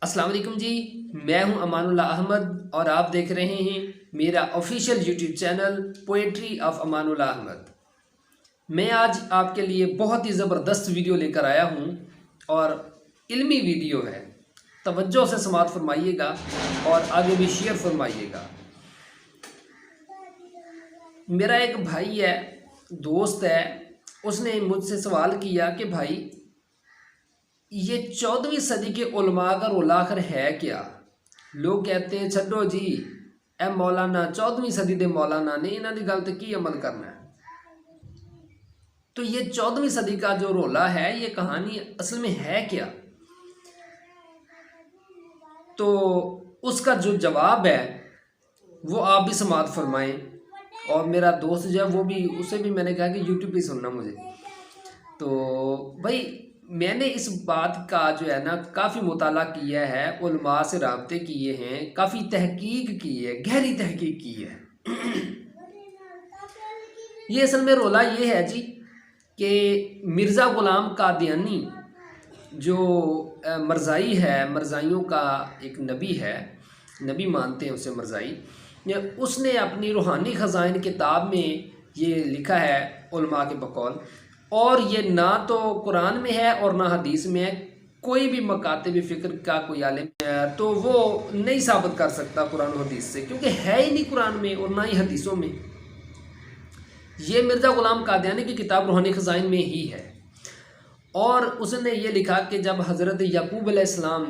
अस्सलाम वालेकुम जी। मैं हूं अमानुल्लाह अहमद और आप देख रहे हैं मेरा official YouTube channel poetry of Amanullah Ahmed. मैं आज आपके लिए बहुत ही ज़बरदस्त वीडियो लेकर आया हूं और इल्मी वीडियो है। तवज्जो से समाअत फरमाइएगा और आगे भी शेयर फरमाइएगा। मेरा एक भाई है, दोस्त है, उसने मुझसे सवाल किया कि भाई ये 14वीं सदी के उलमा का रोल आखिर है क्या। लोग कहते हैं छड्डो जी ए मौलाना 14वीं सदी के मौलाना ने इन्हों की गल ते की अमल करना है। तो ये 14वीं सदी का जो रोला है, ये कहानी असल में है क्या। तो उसका जो जवाब है वो आप भी समाअत फरमाएं और मेरा दोस्त जो है वो भी, उसे भी मैंने कहा कि यूट्यूब पे सुनना मुझे। तो भाई मैंने इस बात का जो है ना काफ़ी मुताला किया है, उलमा से राब्ते किए हैं, काफ़ी तहकीक की है, गहरी तहकीक की है। ये असल में रोला ये है जी कि मिर्ज़ा ग़ुलाम कादियानी जो मरज़ाई है, मरज़ाइयों का एक नबी है, नबी मानते हैं उसे मरज़ाई, उसने अपनी रूहानी ख़ज़ाइन किताब में ये लिखा है उलमा के बकौल, और ये ना तो कुरान में है और ना हदीस में है। कोई भी मकातिब फ़िक्र का कोई आलिम तो वो नहीं साबित कर सकता कुरान और हदीस से, क्योंकि है ही नहीं कुरान में और ना ही हदीसों में। ये मिर्ज़ा ग़ुलाम कादियानी की किताब रूहानी ख़ज़ाइन में ही है। और उसने ये लिखा कि जब हज़रत याकूब अलैहिस्सलाम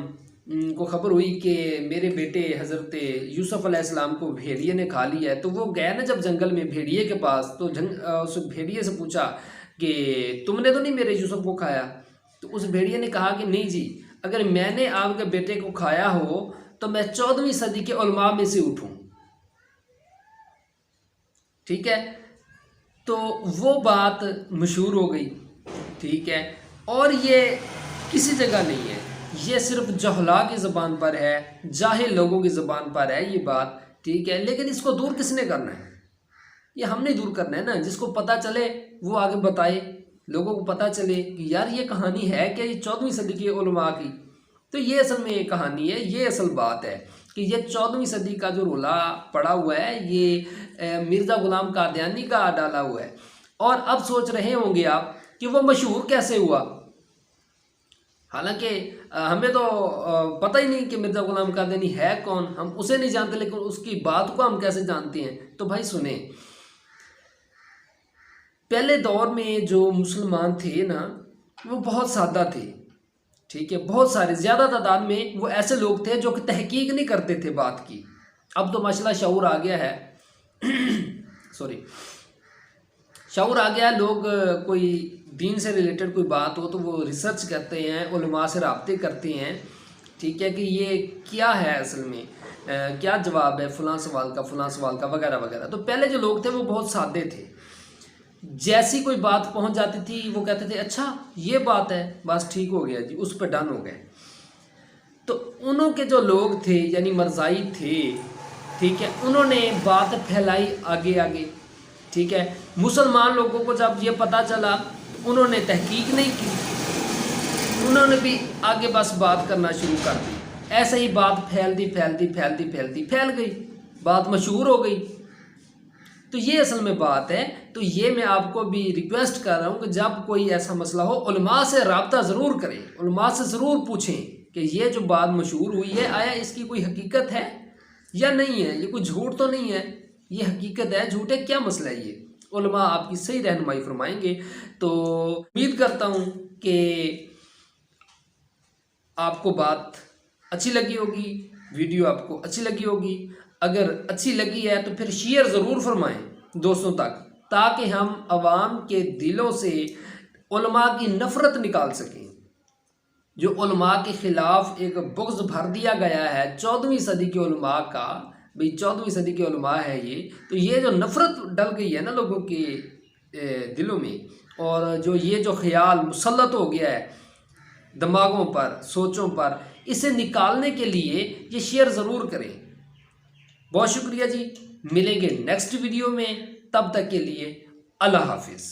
को ख़बर हुई कि मेरे बेटे हज़रत यूसुफ़ अलैहिस्सलाम को भेड़िए ने खा लिया है, तो वो गया ना जब जंगल में भेड़िए के पास, तो उस भेड़िए से पूछा कि तुमने तो नहीं मेरे यूसुफ को खाया। तो उस भेड़िए ने कहा कि नहीं जी, अगर मैंने आपके बेटे को खाया हो तो मैं 14वीं सदी के उलमा में से उठूं। ठीक है, तो वो बात मशहूर हो गई। ठीक है, और ये किसी जगह नहीं है, ये सिर्फ जहला की ज़बान पर है, जाहिल लोगों की ज़बान पर है ये बात। ठीक है, लेकिन इसको दूर किसने करना है? ये हमने दूर करना है ना। जिसको पता चले वो आगे बताए, लोगों को पता चले कि यार ये कहानी है क्या, ये 14वीं सदी के उलमा की। तो ये असल में ये कहानी है, ये असल बात है कि ये 14वीं सदी का जो रोला पड़ा हुआ है ये मिर्ज़ा ग़ुलाम कादियानी का डाला हुआ है। और अब सोच रहे होंगे आप कि वो मशहूर कैसे हुआ। हालांकि हमें तो पता ही नहीं कि मिर्ज़ा ग़ुलाम कादियानी है कौन, हम उसे नहीं जानते, लेकिन उसकी बात को हम कैसे जानते हैं। तो भाई सुने, पहले दौर में जो मुसलमान थे ना वो बहुत सादा थे। ठीक है, बहुत सारे, ज़्यादा तादाद में वो ऐसे लोग थे जो कि तहकीक नहीं करते थे बात की। अब तो माशाल्लाह शऊर आ गया है सॉरी, शऊर आ गया है। लोग कोई दीन से रिलेटेड कोई बात हो तो वो रिसर्च करते हैं, उलमा से राब्ते करते हैं। ठीक है, कि ये क्या है असल में, क्या जवाब है फ़लाँ सवाल का, फ़लाँ सवाल का, वगैरह वगैरह। तो पहले जो लोग थे वो बहुत सादे थे। जैसी कोई बात पहुंच जाती थी वो कहते थे अच्छा ये बात है, बस ठीक हो गया जी, उस पर डन हो गए। तो उन्हों के जो लोग थे यानी मरज़ाई थे, ठीक है, उन्होंने बात फैलाई आगे आगे। ठीक है, मुसलमान लोगों को जब ये पता चला तो उन्होंने तहकीक नहीं की, उन्होंने भी आगे बस बात करना शुरू कर दी। ऐसे ही बात फैलती फैलती फैलती फैलती फैल गई, बात मशहूर हो गई। तो ये असल में बात है। तो ये मैं आपको भी रिक्वेस्ट कर रहा हूँ कि जब कोई ऐसा मसला हो उलमा से रब्ता ज़रूर करें, उलमा से ज़रूर पूछें कि ये जो बात मशहूर हुई है आया इसकी कोई हकीकत है या नहीं है, ये कोई झूठ तो नहीं है, ये हकीकत है, झूठ है, क्या मसला है। ये उलमा आपकी सही रहनुमाई फरमाएंगे। तो उम्मीद करता हूँ कि आपको बात अच्छी लगी होगी, वीडियो आपको अच्छी लगी होगी। अगर अच्छी लगी है तो फिर शेयर ज़रूर फरमाएं दोस्तों तक, ताकि हम अवाम के दिलों से उलमा की नफ़रत निकाल सकें। जो उलमा के ख़िलाफ़ एक बुग़्ज़ भर दिया गया है 14वीं सदी के उलमा का, भाई 14वीं सदी के उलमा है ये, तो ये जो नफ़रत डल गई है ना लोगों के दिलों में, और जो ये जो ख्याल मुसल्लत हो गया है दिमागों पर, सोचों पर, इसे निकालने के लिए ये शेयर ज़रूर करें। बहुत शुक्रिया जी, मिलेंगे नेक्स्ट वीडियो में, तब तक के लिए अल्लाह हाफिज़।